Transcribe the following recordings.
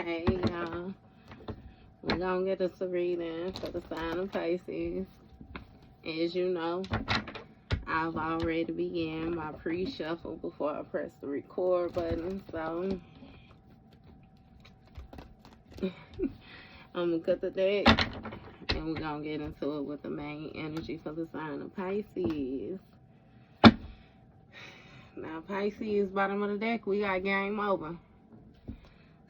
Hey, y'all. We're going to get us a reading for the sign of Pisces. As you know, I've already began my pre-shuffle before I press the record button. So, I'm going to cut the deck. And we're going to get into it with the main energy for the sign of Pisces. Now, Pisces, bottom of the deck, we got game over.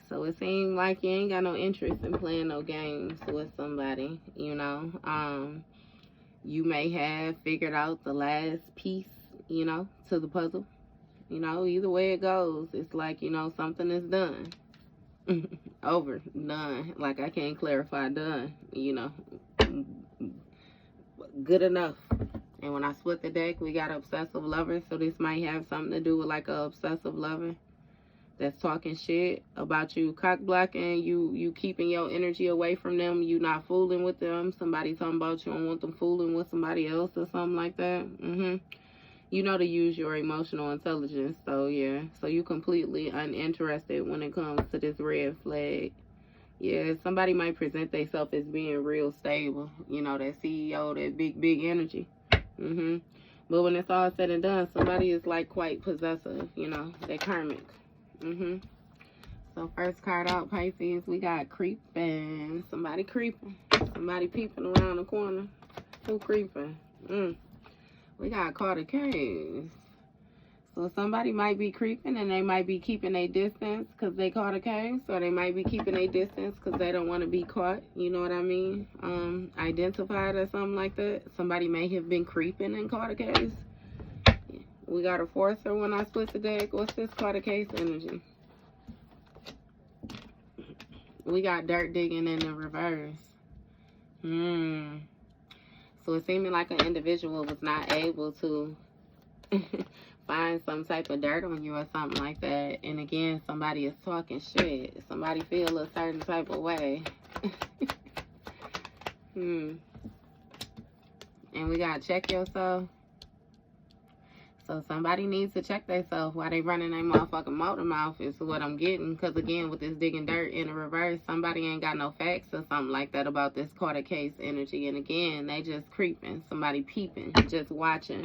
So it seems like you ain't got no interest in playing no games with somebody, you know. You may have figured out the last piece, you know, to the puzzle. You know, either way it goes, it's like, you know, something is done. Over, done. Like, I can't clarify done, you know. Good enough. And when I split the deck, we got obsessive lover. So this might have something to do with like a obsessive lover that's talking shit about you, cock blocking, you keeping your energy away from them, you not fooling with them. Somebody talking about you don't want them fooling with somebody else or something like that. You know to use your emotional intelligence. So yeah, so you completely uninterested when it comes to this red flag. Yeah, somebody might present themselves as being real stable, you know, that CEO, that big energy. But when it's all said and done, somebody is like quite possessive, you know, that karmic. So first card out, Pisces, we got creeping. Somebody creeping. Somebody peeping around the corner. Who creeping? We got caught a case. So somebody might be creeping and they might be keeping a distance because they caught a case, or they might be keeping a distance because they don't want to be caught. You know what I mean? Identified or something like that. Somebody may have been creeping and caught a case. We got a forcer when I split the deck. What's this caught a case energy? We got dirt digging in the reverse. So it seemed like an individual was not able to find some type of dirt on you or something like that. And again, somebody is talking shit. Somebody feel a certain type of way. And we got check yourself. So somebody needs to check themselves while they running their motherfucking motor mouth is what I'm getting. Because again, with this digging dirt in the reverse, somebody ain't got no facts or something like that about this quarter case energy. And again, they just creeping. Somebody peeping, just watching.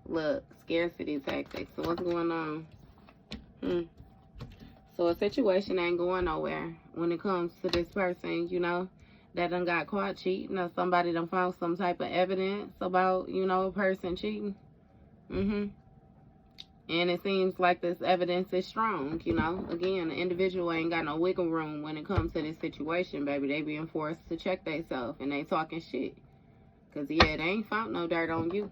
Look, scarcity tactics. So what's going on? So a situation ain't going nowhere when it comes to this person, you know, that done got caught cheating, or somebody done found some type of evidence about, you know, a person cheating. And it seems like this evidence is strong, you know. Again, the individual ain't got no wiggle room when it comes to this situation, baby. They being forced to check themselves, and they talking shit. Because, yeah, they ain't found no dirt on you.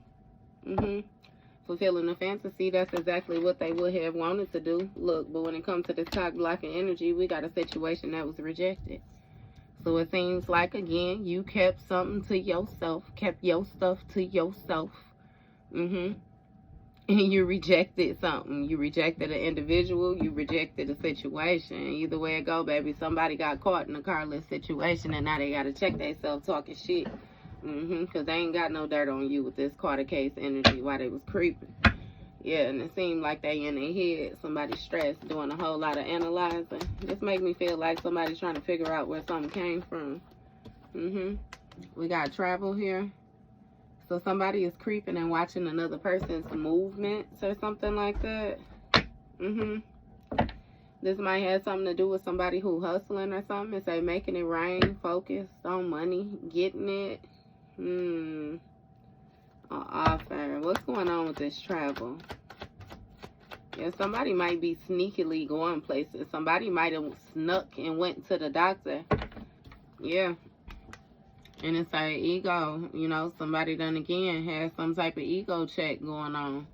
Fulfilling the fantasy, that's exactly what they would have wanted to do. Look, but when it comes to this cock blocking energy, we got a situation that was rejected. So it seems like, again, you kept something to yourself, kept your stuff to yourself. And you rejected something. You rejected an individual. You rejected a situation. Either way it go, baby, somebody got caught in a carless situation, and now they got to check themselves talking shit. Because they ain't got no dirt on you with this Carter case energy while they was creeping. Yeah, and it seemed like they in their head. Somebody stressed, doing a whole lot of analyzing. This make me feel like somebody's trying to figure out where something came from. We got travel here. So somebody is creeping and watching another person's movements or something like that. This might have something to do with somebody who hustling or something. It's like making it rain, focused on money, getting it. Offer. What's going on with this travel? Yeah, somebody might be sneakily going places. Somebody might have snuck and went to the doctor. Yeah. And it's our ego, you know, somebody done again has some type of ego check going on.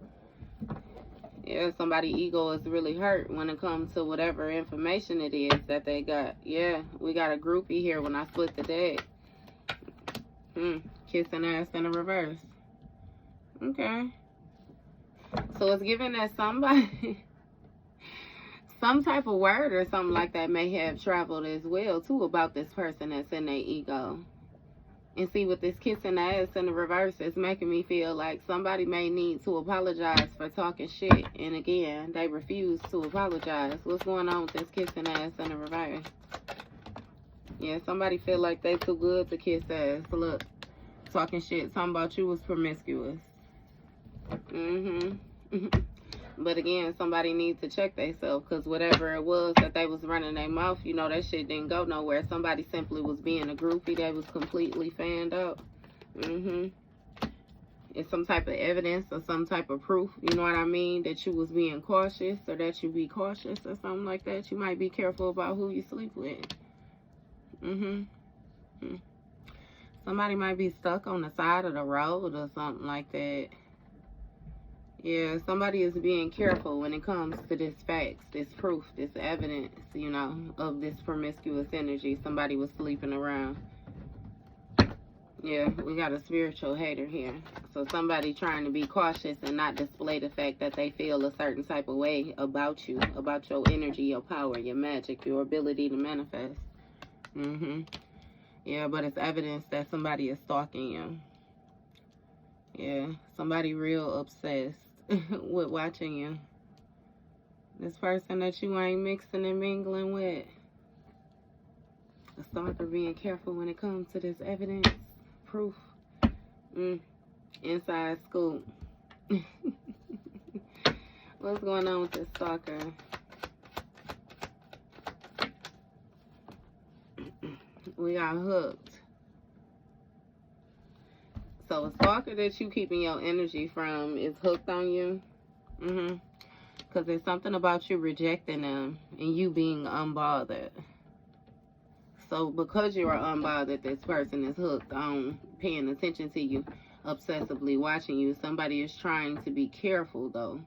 Yeah, somebody's ego is really hurt when it comes to whatever information it is that they got. Yeah, we got a groupie here when I split the deck. Kissing ass in the reverse. Okay. So it's giving that somebody, some type of word or something like that may have traveled as well, too, about this person that's in their ego. And see, with this kissing ass in the reverse, it's making me feel like somebody may need to apologize for talking shit. And again, they refuse to apologize. What's going on with this kissing ass in the reverse? Yeah, somebody feel like they too good to kiss ass. Look, talking shit. Something about you was promiscuous. But again, somebody needs to check themselves, because whatever it was that they was running their mouth, you know, that shit didn't go nowhere. Somebody simply was being a groupie. They was completely fanned out. It's some type of evidence or some type of proof, you know what I mean, that you was being cautious, or that you be cautious or something like that. You might be careful about who you sleep with. Somebody might be stuck on the side of the road or something like that. Yeah, somebody is being careful when it comes to this facts, this proof, this evidence, you know, of this promiscuous energy. Somebody was sleeping around. Yeah, we got a spiritual hater here. So somebody trying to be cautious and not display the fact that they feel a certain type of way about you, about your energy, your power, your magic, your ability to manifest. Yeah, but it's evidence that somebody is stalking you. Yeah, somebody real obsessed with watching you. This person that you ain't mixing and mingling with. A stalker being careful when it comes to this evidence, proof. Inside scoop. What's going on with this stalker? We got hooked. So a stalker that you keeping your energy from is hooked on you. Because there's something about you rejecting them and you being unbothered. So because you are unbothered, this person is hooked on paying attention to you, obsessively watching you. Somebody is trying to be careful, though.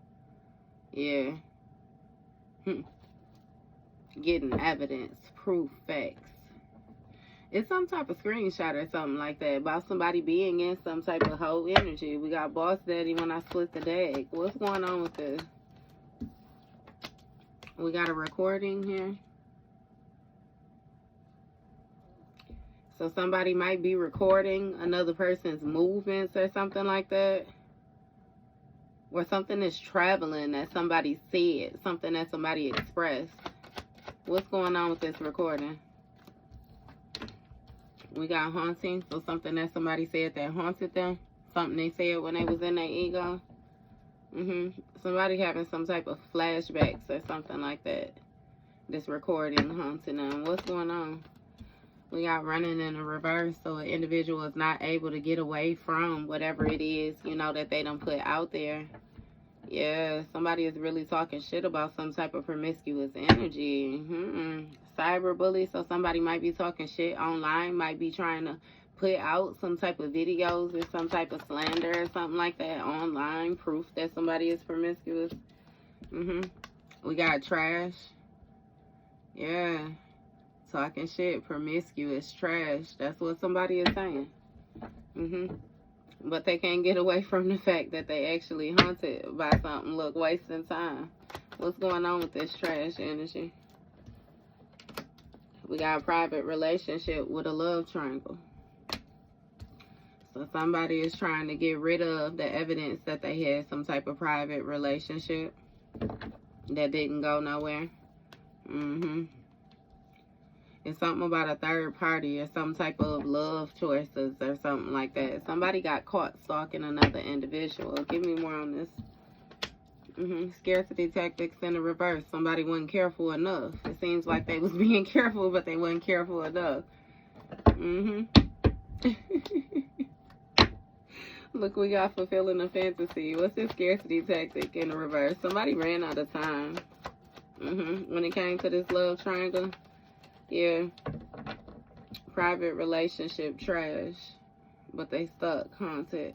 Yeah. Getting evidence, proof, facts. It's some type of screenshot or something like that about somebody being in some type of whole energy. We got Boss Daddy when I split the deck. What's going on with this? We got a recording here. So somebody might be recording another person's movements or something like that. Or something is traveling that somebody said, something that somebody expressed. What's going on with this recording? We got haunting, so something that somebody said that haunted them. Something they said when they was in their ego. Somebody having some type of flashbacks or something like that. This recording haunting them. What's going on? We got running in the reverse, so an individual is not able to get away from whatever it is, you know, that they done put out there. Yeah, somebody is really talking shit about some type of promiscuous energy. Cyberbully, so somebody might be talking shit online, might be trying to put out some type of videos or some type of slander or something like that online, proof that somebody is promiscuous. We got trash. Yeah, talking shit, promiscuous, trash. That's what somebody is saying. But they can't get away from the fact that they actually haunted by something. Look, wasting time. What's going on with this trash energy? We got a private relationship with a love triangle. So somebody is trying to get rid of the evidence that they had some type of private relationship that didn't go nowhere. It's something about a third party or some type of love choices or something like that. Somebody got caught stalking another individual. Give me more on this. Scarcity tactics in the reverse. Somebody wasn't careful enough. It seems like they was being careful, but they wasn't careful enough. Look, we got fulfilling a fantasy. What's this scarcity tactic in the reverse? Somebody ran out of time. When it came to this love triangle. Yeah. Private relationship trash. But they stuck, haunted.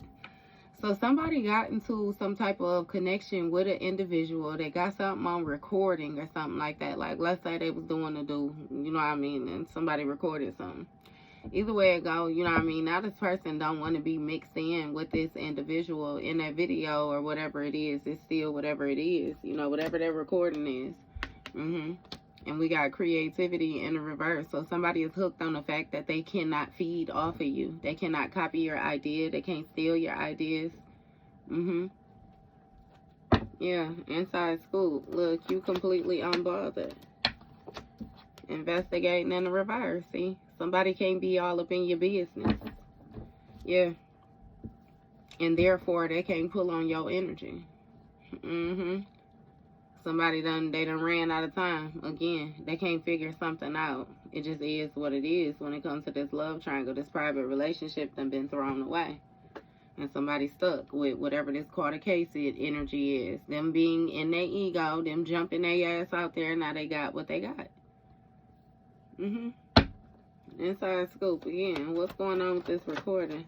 So somebody got into some type of connection with an individual. They got something on recording or something like that. Like, let's say they was doing a do, you know what I mean? And somebody recorded something. Either way it go, you know what I mean? Now this person don't want to be mixed in with this individual in that video or whatever it is. It's still whatever it is. You know, whatever that recording is. And we got creativity in the reverse. So somebody is hooked on the fact that they cannot feed off of you. They cannot copy your idea. They can't steal your ideas. Yeah, inside scoop. Look, you completely unbothered. Investigating in the reverse, see? Somebody can't be all up in your business. Yeah. And therefore, they can't pull on your energy. Somebody they done ran out of time. Again, they can't figure something out. It just is what it is when it comes to this love triangle. This private relationship done been thrown away. And somebody stuck with whatever this quarter case energy is. Them being in their ego, them jumping their ass out there, now they got what they got. Inside scoop again. What's going on with this recording?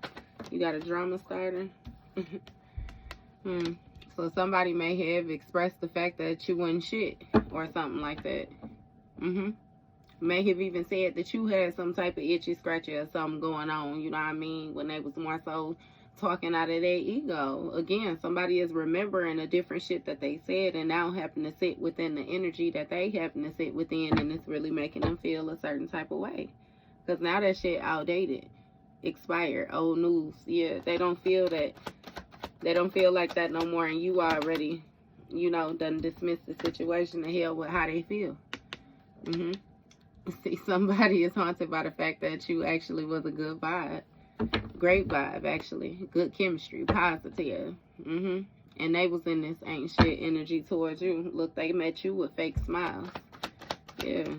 You got a drama starter? So somebody may have expressed the fact that you wasn't shit or something like that. May have even said that you had some type of itchy, scratchy or something going on, you know what I mean, when they was more so talking out of their ego. Again, somebody is remembering a different shit that they said and now happen to sit within the energy that they happen to sit within, and it's really making them feel a certain type of way. Because now that shit outdated, expired, old news. Yeah, they don't feel that. They don't feel like that no more, and you already, you know, done dismissed the situation to hell with how they feel. See, somebody is haunted by the fact that you actually was a good vibe. Great vibe, actually. Good chemistry, positive. And they was in this ain't shit energy towards you. Look, they met you with fake smiles. Yeah.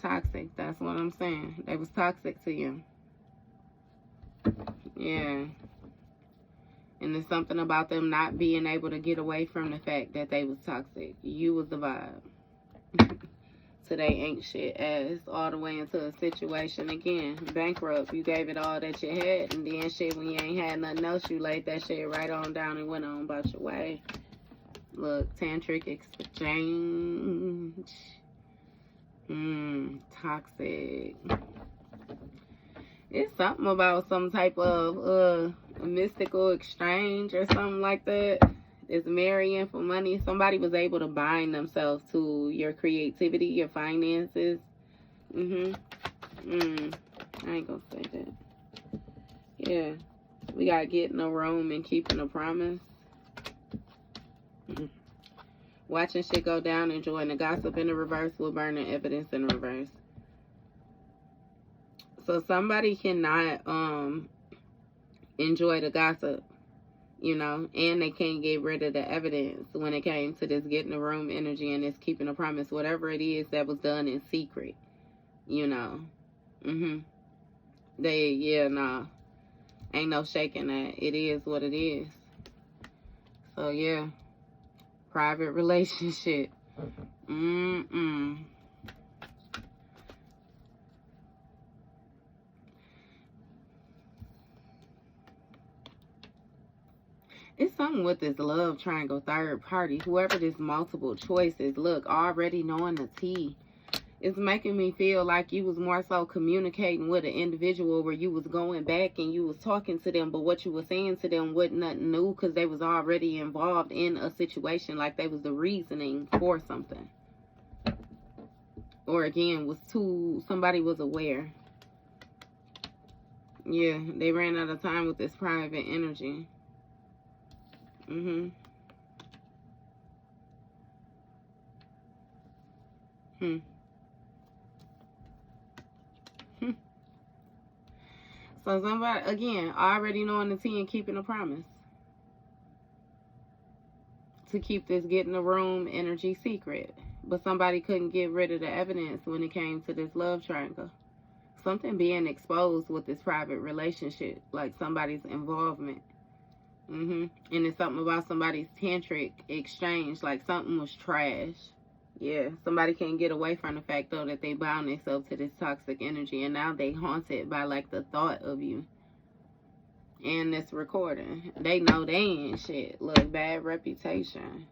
Toxic, that's what I'm saying. They was toxic to you. Yeah. And there's something about them not being able to get away from the fact that they was toxic. You was the vibe. So they ain't shit ass all the way into a situation again. Bankrupt. You gave it all that you had, and then shit, when you ain't had nothing else, you laid that shit right on down and went on about your way. Look, tantric exchange. Toxic. It's something about some type of mystical exchange or something like that. It's marrying for money. Somebody was able to bind themselves to your creativity, your finances. I ain't gonna say that. Yeah. We gotta get in a room and keeping a promise. Watching shit go down, enjoying the gossip in the reverse, with burning evidence in the reverse. So somebody cannot enjoy the gossip, you know, and they can't get rid of the evidence when it came to this getting the room energy and this keeping a promise, whatever it is that was done in secret, you know. Ain't no shaking that. It is what it is. So yeah, private relationship. It's something with this love triangle third party. Whoever this multiple choices, look, already knowing the tea. It's making me feel like you was more so communicating with an individual where you was going back and you was talking to them, but what you was saying to them wasn't nothing new because they was already involved in a situation, like they was the reasoning for something. Or again, somebody was aware. Yeah, they ran out of time with this private energy. So somebody, again, already knowing the tea and keeping a promise. To keep this getting the room energy secret. But somebody couldn't get rid of the evidence when it came to this love triangle. Something being exposed with this private relationship. Like somebody's involvement. And it's something about somebody's tantric exchange. Like something was trash. Yeah, somebody can't get away from the fact, though, that they bound themselves to this toxic energy. And now they haunted by, like, the thought of you. And this recording. They know they ain't shit. Look, bad reputation.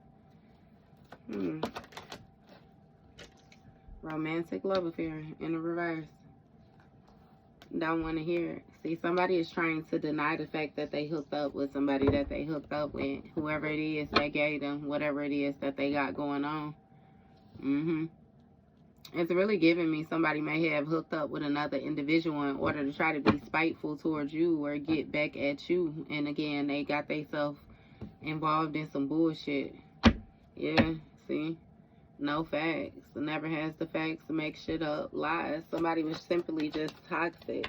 Romantic love affair in the reverse. Don't want to hear it. See, somebody is trying to deny the fact that they hooked up with somebody that they hooked up with. Whoever it is that gave them whatever it is that they got going on. It's really giving me somebody may have hooked up with another individual in order to try to be spiteful towards you or get back at you. And again, they got themselves involved in some bullshit. Yeah, see? No facts. Never has the facts. Make shit up. Lies. Somebody was simply just toxic.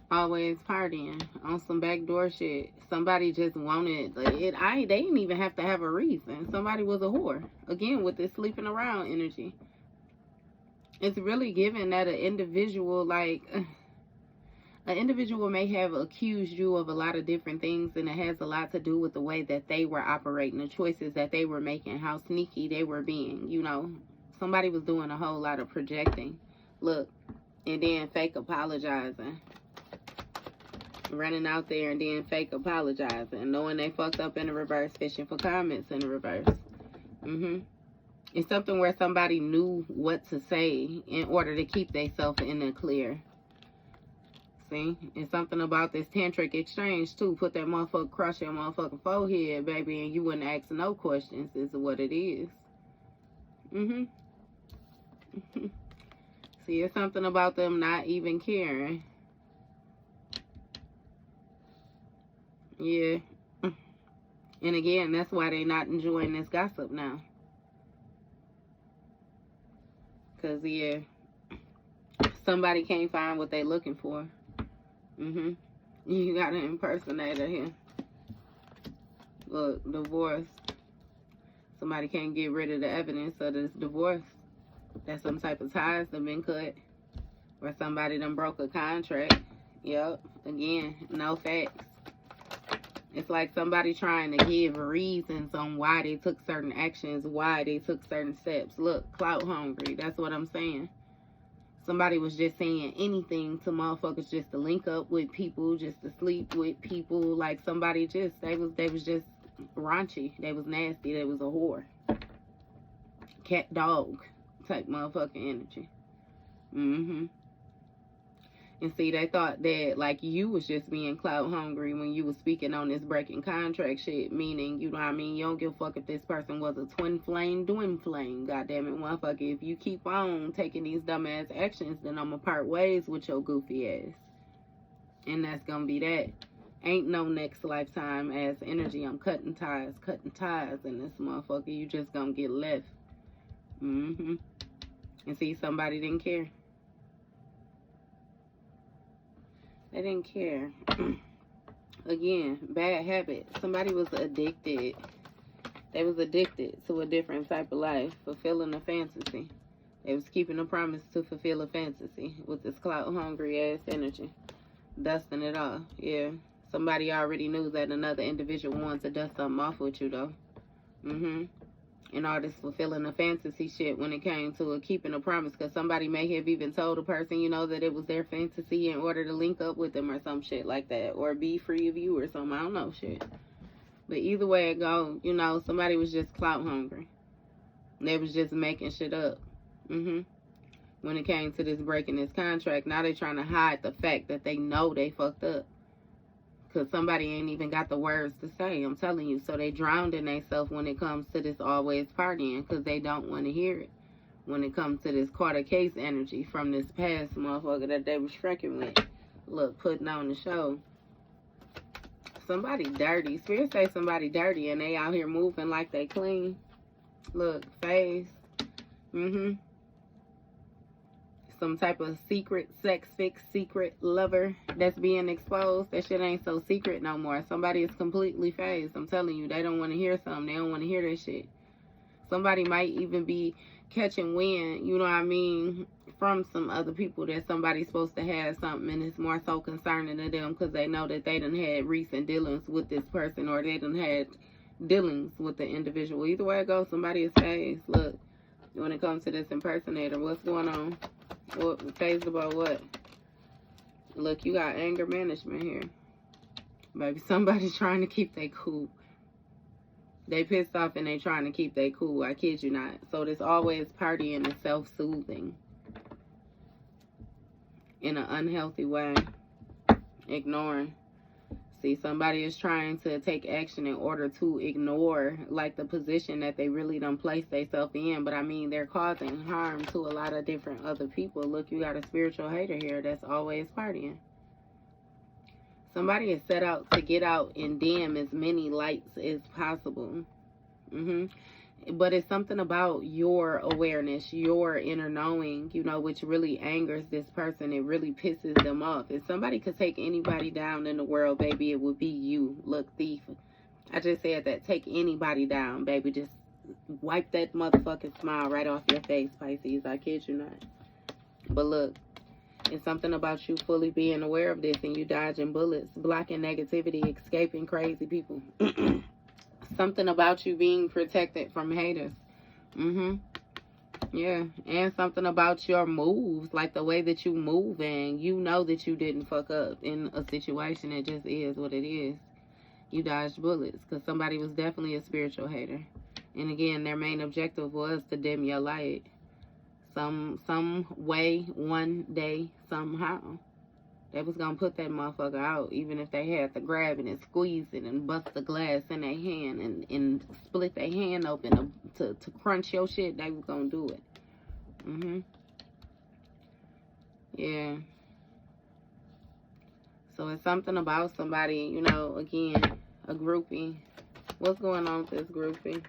Always partying on some backdoor shit. Somebody just wanted it. They didn't even have to have a reason. Somebody was a whore. Again, with this sleeping around energy. It's really given that an individual, like, an individual may have accused you of a lot of different things, and it has a lot to do with the way that they were operating, the choices that they were making, how sneaky they were being, you know. Somebody was doing a whole lot of projecting. Look, and then fake apologizing. Running out there and then fake apologizing, knowing they fucked up in the reverse, fishing for comments in the reverse. It's something where somebody knew what to say in order to keep themselves in the clear. See? It's something about this tantric exchange, too. Put that motherfucker, crush your motherfucking forehead, baby, and you wouldn't ask no questions, is what it is. See, it's something about them not even caring. Yeah. And again, that's why they not enjoying this gossip now. Because, yeah, somebody can't find what they looking for. You got an impersonator here. Look, divorce. Somebody can't get rid of the evidence of this divorce. That some type of ties have been cut. Or somebody done broke a contract. Yep. Again, no facts. It's like somebody trying to give reasons on why they took certain actions, why they took certain steps. Look, clout hungry. That's what I'm saying. Somebody was just saying anything to motherfuckers just to link up with people, just to sleep with people. Like somebody just, they was just raunchy. They was nasty. They was a whore. Cat dog type motherfucking energy. And see, they thought that, like, you was just being clout hungry when you was speaking on this breaking contract shit. Meaning, you know what I mean? You don't give a fuck if this person was a twin flame, Goddamn it, motherfucker. If you keep on taking these dumbass actions, then I'm gonna part ways with your goofy ass. And that's gonna be that. Ain't no next lifetime ass energy. I'm cutting ties in this motherfucker. You just gonna get left. And see, somebody didn't care. They didn't care. Again, bad habit. Somebody was addicted. They was addicted to a different type of life, fulfilling a fantasy. They was keeping a promise to fulfill a fantasy with this clout hungry ass energy. Dusting it off. Yeah. Somebody already knew that another individual wanted to dust something off with you, though. And all this fulfilling a fantasy shit when it came to keeping a promise, because somebody may have even told a person, you know, that it was their fantasy in order to link up with them or some shit like that, or be free of you or something. I don't know, shit. But either way it go, you know, somebody was just clout hungry. They was just making shit up. When it came to this breaking this contract, now they trying to hide the fact that they know they fucked up. Because somebody ain't even got the words to say, I'm telling you. So they drowned in themselves when it comes to this always partying, because they don't want to hear it. When it comes to this quarter case energy from this past motherfucker that they was freaking with. Look, putting on the show. Somebody dirty. Spirit say somebody dirty and they out here moving like they clean. Look, face. Some type of secret sex fix, secret lover that's being exposed. That shit ain't so secret no more. Somebody is completely phased. I'm telling you, they don't want to hear something. They don't want to hear that shit. Somebody might even be catching wind, you know what I mean, from some other people that somebody's supposed to have something, and it's more so concerning to them because they know that they done had recent dealings with this person, or they done had dealings with the individual. Either way it goes, somebody is phased. Look, when it comes to this impersonator, what's going on? What phased about what? Look, you got anger management here. Maybe somebody's trying to keep their cool. They pissed off and they trying to keep their cool. I kid you not. So this always partying is self-soothing. In an unhealthy way. Ignoring. See, somebody is trying to take action in order to ignore, like, the position that they really done placed themselves in. But, I mean, they're causing harm to a lot of different other people. Look, you got a spiritual hater here that's always partying. Somebody is set out to get out and dim as many lights as possible. And But it's something about your awareness, your inner knowing, you know, which really angers this person. It really pisses them off. If somebody could take anybody down in the world, baby, it would be you. Look, thief. I just said that. Take anybody down, baby. Just wipe that motherfucking smile right off your face, Pisces. I kid you not. But look, it's something about you fully being aware of this and you dodging bullets, blocking negativity, escaping crazy people. Something about you being protected from haters. Yeah. And something about your moves, like the way that you move, and you know that you didn't fuck up in a situation. It just is what it is. You dodged bullets because somebody was definitely a spiritual hater. And again, their main objective was to dim your light. Some way, one day, somehow. They was going to put that motherfucker out, even if they had to grab it and squeeze it and bust the glass in their hand and split their hand open to crunch your shit. They was going to do it. Yeah. So it's something about somebody, you know, again, a groupie. What's going on with this groupie?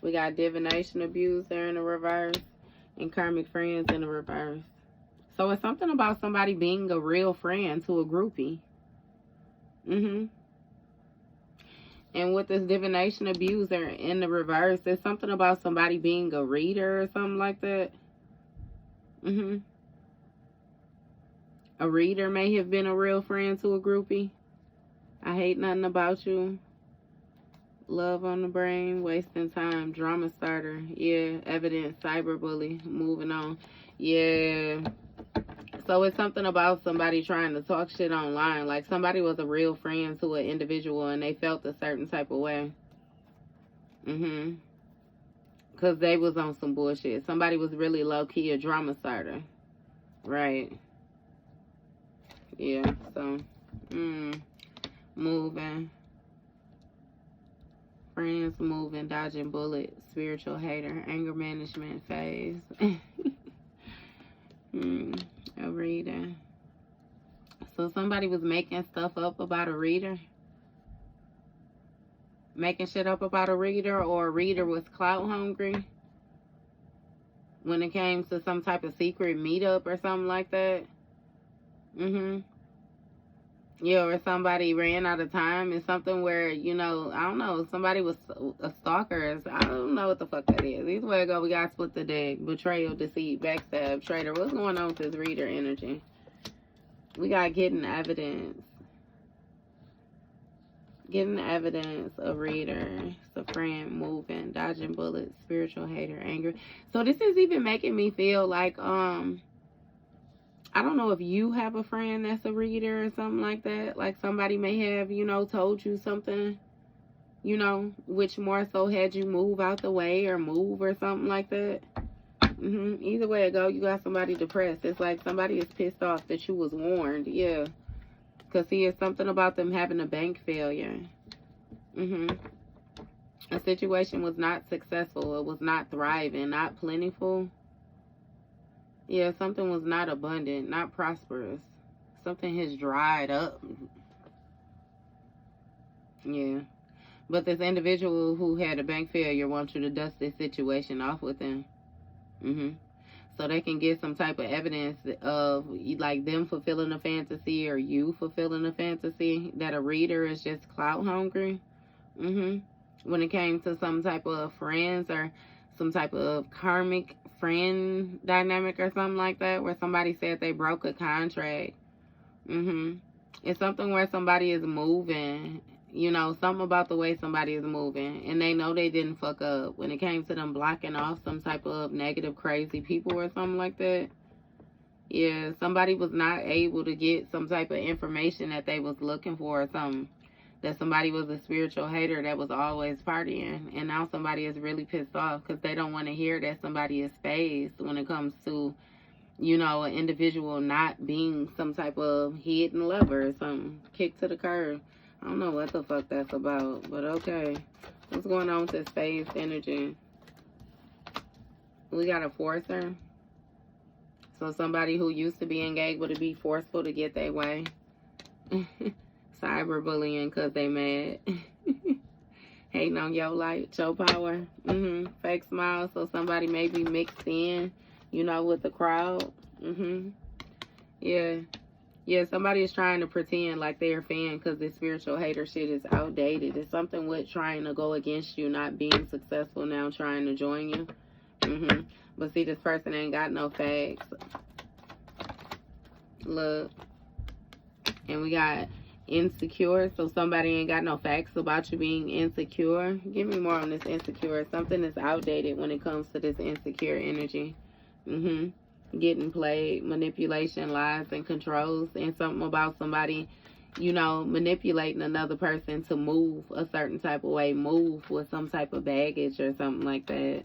We got divination abuse there in the reverse and karmic friends in the reverse. So it's something about somebody being a real friend to a groupie. And with this divination abuser in the reverse, there's something about somebody being a reader or something like that. A reader may have been a real friend to a groupie. I hate nothing about you. Love on the brain, wasting time, drama starter. Yeah, evidence, cyberbully, moving on. Yeah. So it's something about somebody trying to talk shit online. Like somebody was a real friend to an individual and they felt a certain type of way. Because they was on some bullshit. Somebody was really low-key a drama starter. Right. Yeah, so, moving. Friends moving, dodging bullets, spiritual hater, anger management phase. A reader. So somebody was making stuff up about a reader. Making shit up about a reader, or a reader was clout hungry when it came to some type of secret meetup or something like that. Yeah, or somebody ran out of time. It's something where, you know, I don't know, somebody was a stalker. I don't know what the fuck that is. Either way it go, we got to split the deck. Betrayal, deceit, backstab, traitor. What's going on with this reader energy? We got getting evidence. Getting evidence, a reader, a friend, moving, dodging bullets, spiritual hater, anger. So this is even making me feel like, I don't know if you have a friend that's a reader or something like that. Like somebody may have, you know, told you something, you know, which more so had you move out the way or move or something like that. Either way it go, you got somebody depressed. It's like somebody is pissed off that you was warned. Yeah. Because see, it's something about them having a bank failure. A situation was not successful. It was not thriving, not plentiful. Yeah, something was not abundant, not prosperous. Something has dried up. Yeah. But this individual who had a bank failure wants you to dust this situation off with them. So they can get some type of evidence of like them fulfilling a fantasy or you fulfilling a fantasy that a reader is just clout hungry. When it came to some type of friends or some type of karmic friend dynamic or something like that, where somebody said they broke a contract. It's something where somebody is moving, you know, something about the way somebody is moving, and they know they didn't fuck up when it came to them blocking off some type of negative, crazy people or something like that. Yeah, somebody was not able to get some type of information that they was looking for or something. That somebody was a spiritual hater that was always partying, and now somebody is really pissed off because they don't want to hear that somebody is phased when it comes to, you know, an individual not being some type of hidden lover or something. Kick to the curb. I don't know what the fuck that's about, but okay. What's going on with this phased energy? We got a forcer. So somebody who used to be able to be forceful to get their way. Cyberbullying because they mad. Hating on your light, your power. Fake smile, so somebody may be mixed in, you know, with the crowd. Yeah. Yeah, somebody is trying to pretend like they're a fan because this spiritual hater shit is outdated. It's something with trying to go against you, not being successful, now trying to join you. But see, this person ain't got no facts. Look. And we got insecure. So somebody ain't got no facts about you being insecure. Give me more on this insecure. Something is outdated when it comes to this insecure energy. Getting played, manipulation, lies, and controls. And something about somebody, you know, manipulating another person to move a certain type of way. Move with some type of baggage or something like that.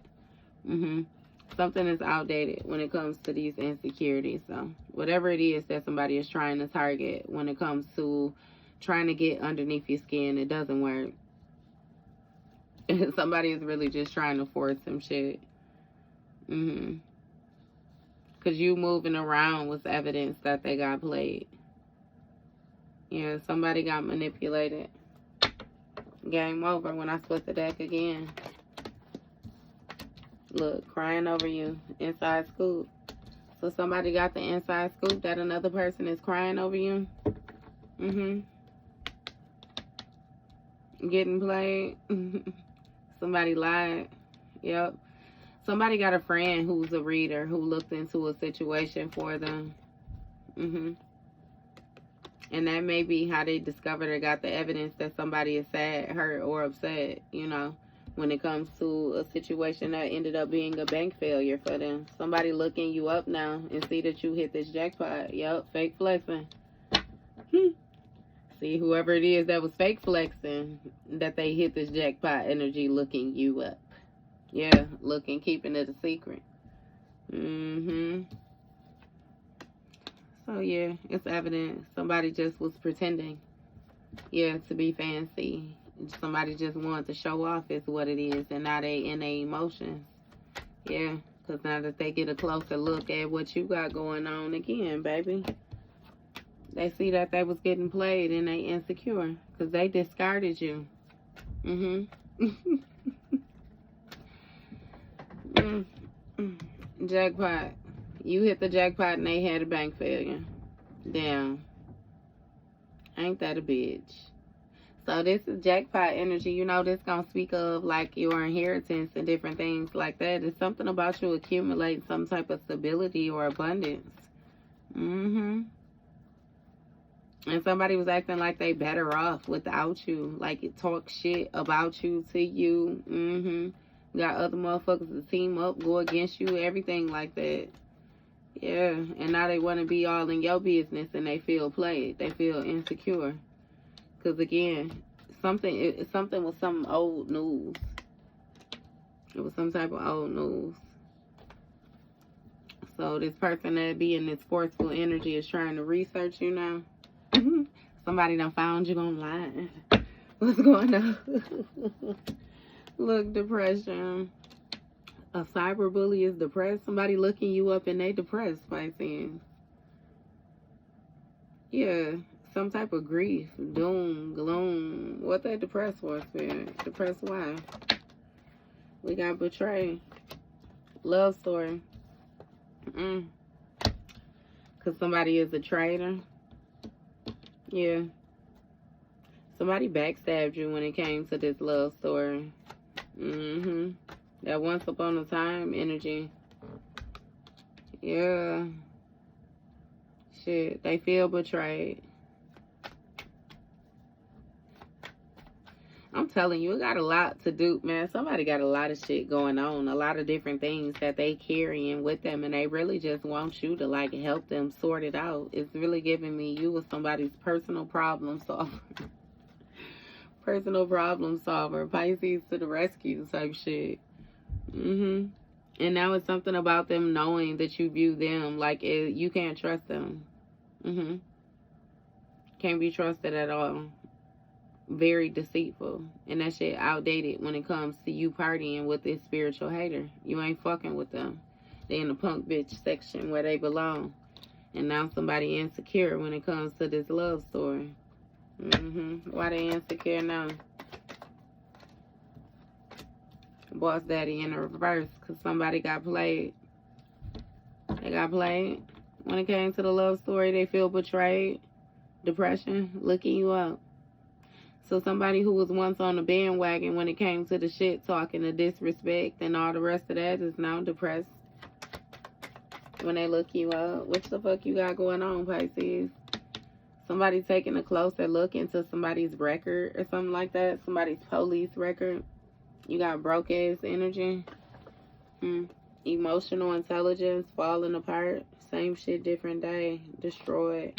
Something is outdated when it comes to these insecurities. So whatever it is that somebody is trying to target when it comes to trying to get underneath your skin, it doesn't work. Somebody is really just trying to force some shit. Because you moving around was evidence that they got played. Yeah, somebody got manipulated. Game over when I split the deck again. Look, crying over you. Inside scoop. So somebody got the inside scoop that another person is crying over you. Getting played. Somebody lied. Yep. Somebody got a friend who's a reader who looked into a situation for them. And that may be how they discovered or got the evidence that somebody is sad, hurt, or upset, you know, when it comes to a situation that ended up being a bank failure for them. Somebody looking you up now and see that you hit this jackpot. Yep, fake flexing. See, whoever it is that was fake flexing, that they hit this jackpot energy looking you up. Yeah, looking, keeping it a secret. So, yeah, it's evident. Somebody just was pretending, yeah, to be fancy. Somebody just wanted to show off is what it is, and now they in their emotions. Yeah, because now that they get a closer look at what you got going on again, baby, they see that they was getting played and they insecure because they discarded you. Jackpot. You hit the jackpot and they had a bank failure. Damn. Ain't that a bitch? So this is jackpot energy. You know, this gonna speak of like your inheritance and different things like that. It's something about you accumulating some type of stability or abundance. And somebody was acting like they better off without you. Like it talk shit about you to you. Got other motherfuckers to team up, go against you, everything like that. Yeah, and now they want to be all in your business and they feel played. They feel insecure. Because again, something was some old news. It was some type of old news. So this person that be in this forceful energy is trying to research you now. Somebody done found you online. What's going on? Look, depression. A cyberbully is depressed. Somebody looking you up and they depressed, Pisces. Yeah, some type of grief, doom, gloom. What they depressed for, Spirit? Depressed why? We got betrayal. Love story. Because somebody is a traitor. Yeah. Somebody backstabbed you when it came to this love story. That once upon a time energy. Yeah. Shit, they feel betrayed. I'm telling you, it got a lot to do, man. Somebody got a lot of shit going on. A lot of different things that they carrying with them. And they really just want you to, like, help them sort it out. It's really giving me you with somebody's personal problem solver. Personal problem solver. Pisces to the rescue type shit. And now it's something about them knowing that you view them like you can't trust them. Can't be trusted at all. Very deceitful. And that shit outdated when it comes to you partying with this spiritual hater. You ain't fucking with them. They in the punk bitch section where they belong. And now somebody insecure when it comes to this love story. Why they insecure now? Boss daddy in the reverse, because somebody got played. They got played. When it came to the love story, they feel betrayed. Depression, looking you up. So somebody who was once on the bandwagon when it came to the shit talking, the disrespect, and all the rest of that is now depressed. When they look you up, what the fuck you got going on, Pisces? Somebody taking a closer look into somebody's record or something like that. Somebody's police record. You got broke ass energy. Emotional intelligence falling apart. Same shit, different day. Destroyed.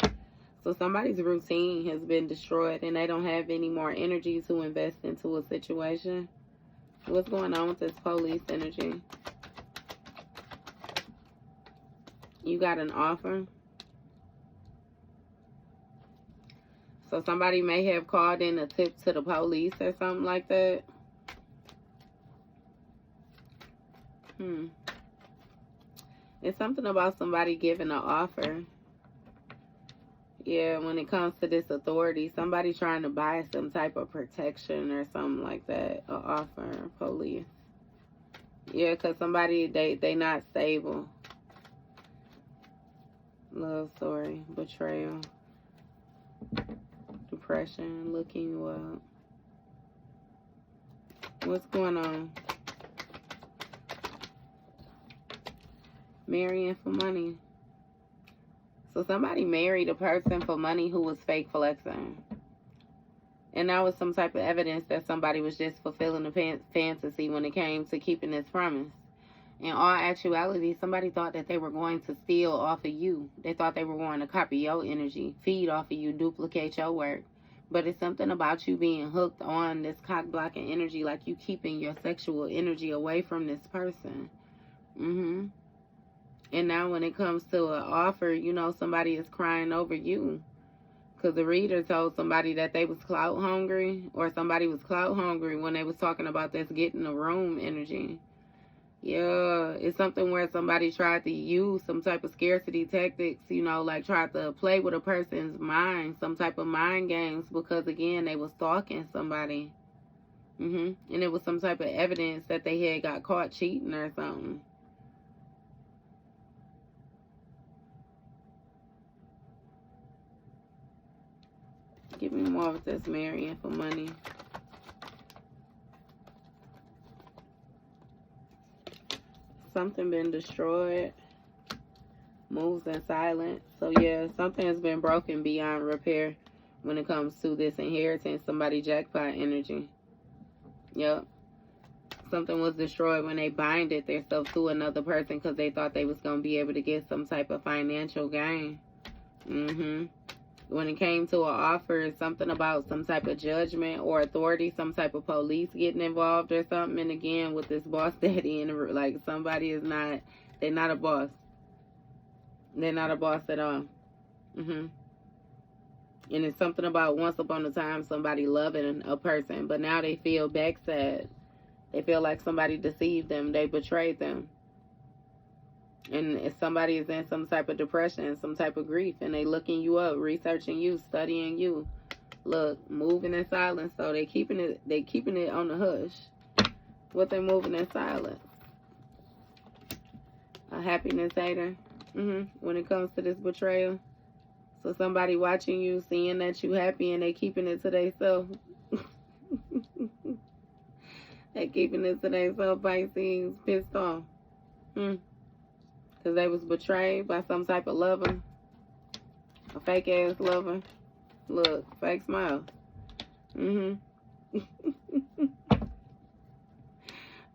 So somebody's routine has been destroyed and they don't have any more energy to invest into a situation. What's going on with this police energy? You got an offer. So somebody may have called in a tip to the police or something like that. It's something about somebody giving an offer. Yeah, when it comes to this authority, somebody trying to buy some type of protection or something like that. An offer, police. Yeah, because somebody, they not stable. Love story, betrayal, depression, looking you up. What's going on? Marrying for money. So somebody married a person for money who was fake flexing. And that was some type of evidence that somebody was just fulfilling a fantasy when it came to keeping this promise. In all actuality, somebody thought that they were going to steal off of you. They thought they were going to copy your energy, feed off of you, duplicate your work. But it's something about you being hooked on this cock-blocking energy, like you keeping your sexual energy away from this person. And now when it comes to an offer, you know, somebody is crying over you. Because the reader told somebody that they was clout hungry, or somebody was clout hungry when they was talking about this getting a room energy. Yeah, it's something where somebody tried to use some type of scarcity tactics, you know, like tried to play with a person's mind, some type of mind games, because again, they was stalking somebody. And it was some type of evidence that they had got caught cheating or something. Give me more of this marrying for money. Something been destroyed. Moves in silence. So yeah, something has been broken beyond repair when it comes to this inheritance. Somebody jackpot energy. Yep. Something was destroyed when they binded themselves to another person because they thought they was going to be able to get some type of financial gain. When it came to an offer, it's something about some type of judgment or authority, some type of police getting involved or something. And again, with this boss daddy, and like somebody is not, they're not a boss. They're not a boss at all. And it's something about once upon a time somebody loving a person, but now they feel backstabbed. They feel like somebody deceived them. They betrayed them. And if somebody is in some type of depression, some type of grief, and they looking you up, researching you, studying you, look, moving in silence. So they keeping it on the hush. What they moving in silence? A happiness hater. When it comes to this betrayal. So somebody watching you, seeing that you happy, and they keeping it to themselves. They keeping it to themselves, Pisces, pissed off. Because they was betrayed by some type of lover. A fake ass lover. Look, fake smile.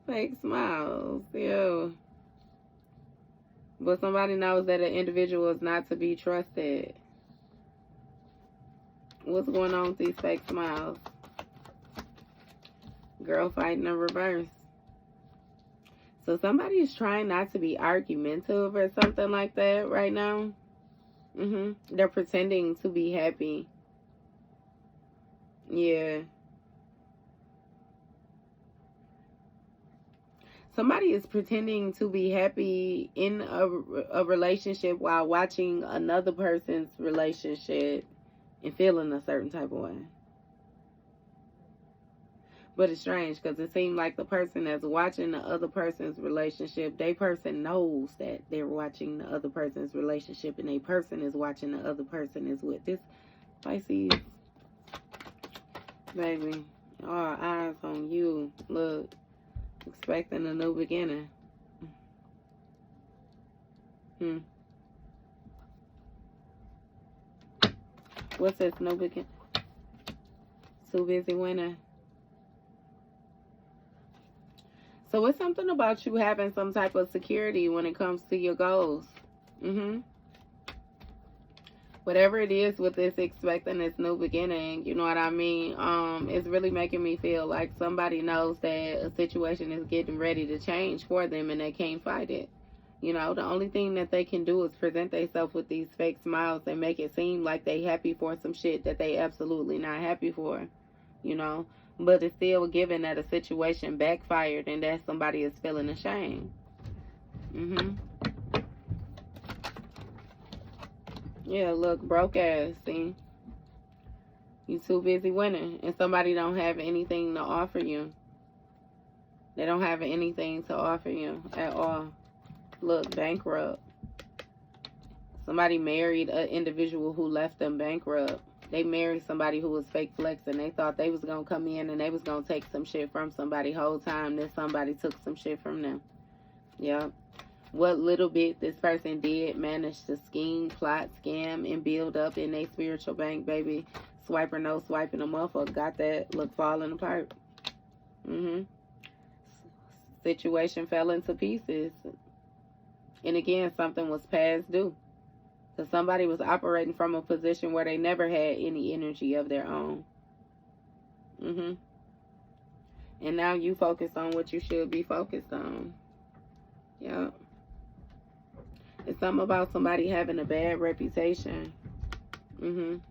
Fake smiles, yeah. But somebody knows that an individual is not to be trusted. What's going on with these fake smiles? Girl fighting in reverse. So somebody is trying not to be argumentative or something like that right now. They're pretending to be happy. Yeah. Somebody is pretending to be happy in a relationship while watching another person's relationship and feeling a certain type of way. But it's strange because it seemed like the person that's watching the other person's relationship, they person knows that they're watching the other person's relationship, and a person is watching the other person is with this Pisces. Baby, all eyes on you. Look, expecting a new beginning. What's this new beginning? Too busy winning. So it's something about you having some type of security when it comes to your goals. Whatever it is with this expecting this new beginning, you know what I mean? It's really making me feel like somebody knows that a situation is getting ready to change for them and they can't fight it. You know, the only thing that they can do is present themselves with these fake smiles and make it seem like they happy for some shit that they absolutely not happy for, you know? But it's still given that a situation backfired and that somebody is feeling ashamed. Yeah, look, broke ass, see? You too busy winning and somebody don't have anything to offer you. They don't have anything to offer you at all. Look, bankrupt. Somebody married an individual who left them bankrupt. They married somebody who was fake flexing. They thought they was going to come in and they was going to take some shit from somebody whole time. Then somebody took some shit from them. Yeah. What little bit this person did manage to scheme, plot, scam, and build up in a spiritual bank, baby. Swiper, no swiping, a motherfucker got that. Look, falling apart. Situation fell into pieces. And again, something was past due. So somebody was operating from a position where they never had any energy of their own. And now you focus on what you should be focused on. Yeah. It's something about somebody having a bad reputation. When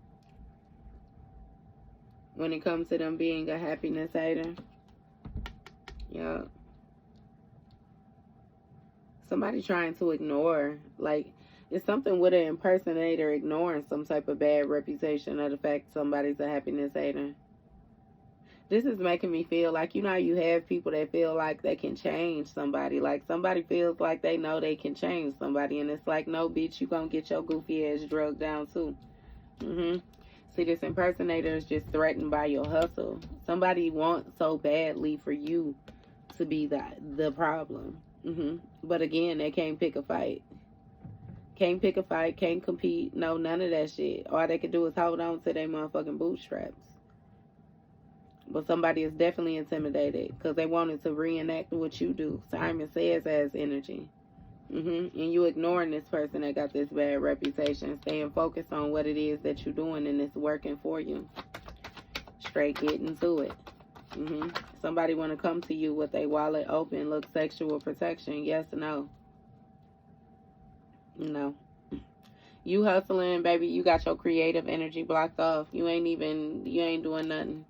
it comes to them being a happiness hater. Yeah. Somebody trying to ignore, like, it's something with an impersonator ignoring some type of bad reputation of the fact somebody's a happiness hater. This is making me feel like, you know how you have people that feel like they can change somebody. Like, somebody feels like they know they can change somebody. And it's like, no, bitch, you gonna get your goofy ass drugged down, too. See, this impersonator is just threatened by your hustle. Somebody wants so badly for you to be the problem. But again, they can't pick a fight. Can't pick a fight, can't compete. No, none of that shit. All they can do is hold on to their motherfucking bootstraps. But somebody is definitely intimidated because they wanted to reenact what you do. Simon Says has energy. And you ignoring this person that got this bad reputation. Staying focused on what it is that you're doing and it's working for you. Straight getting to it. Somebody want to come to you with a wallet open. Look, sexual protection. Yes or no? No. You hustling, baby. You got your creative energy blocked off. You ain't doing nothing.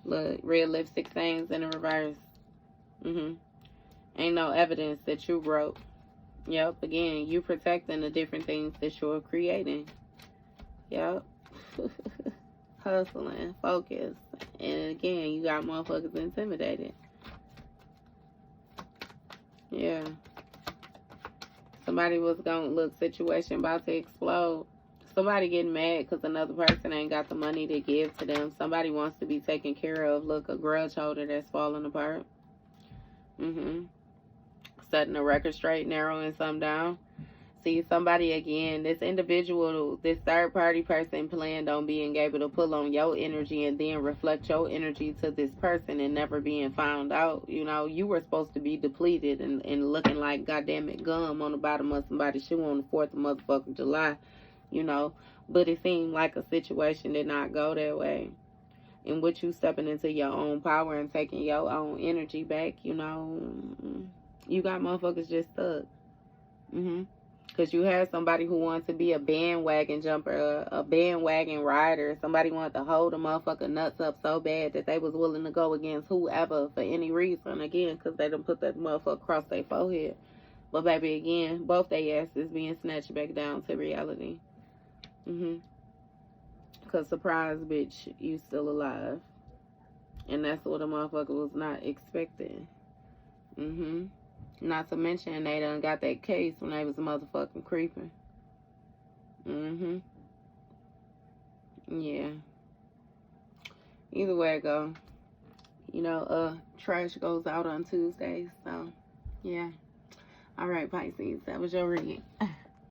Look, red lipstick stains in the reverse. Ain't no evidence that you broke. Yep, again, you protecting the different things that you're creating. Yep. Hustling, focus. And again, you got motherfuckers intimidated. Yeah. Somebody was going to look, situation about to explode. Somebody getting mad because another person ain't got the money to give to them. Somebody wants to be taken care of. Look, a grudge holder that's falling apart. Setting a record straight, narrowing some down. See, somebody again, this individual, this third party person planned on being able to pull on your energy and then reflect your energy to this person and never being found out. You know, you were supposed to be depleted and looking like goddamn it gum on the bottom of somebody's shoe on the 4th of motherfucking July, you know. But it seemed like a situation did not go that way. And with you stepping into your own power and taking your own energy back, you know, you got motherfuckers just stuck. Because you had somebody who wanted to be a bandwagon jumper, a bandwagon rider. Somebody wanted to hold a motherfucker nuts up so bad that they was willing to go against whoever for any reason. Again, because they done put that motherfucker across their forehead. But baby, again, both their asses being snatched back down to reality. Because surprise, bitch, you still alive. And that's what a motherfucker was not expecting. Not to mention they done got that case when they was motherfucking creeping. Yeah. Either way it go. You know, trash goes out on Tuesdays. So, yeah. All right, Pisces. That was your reading.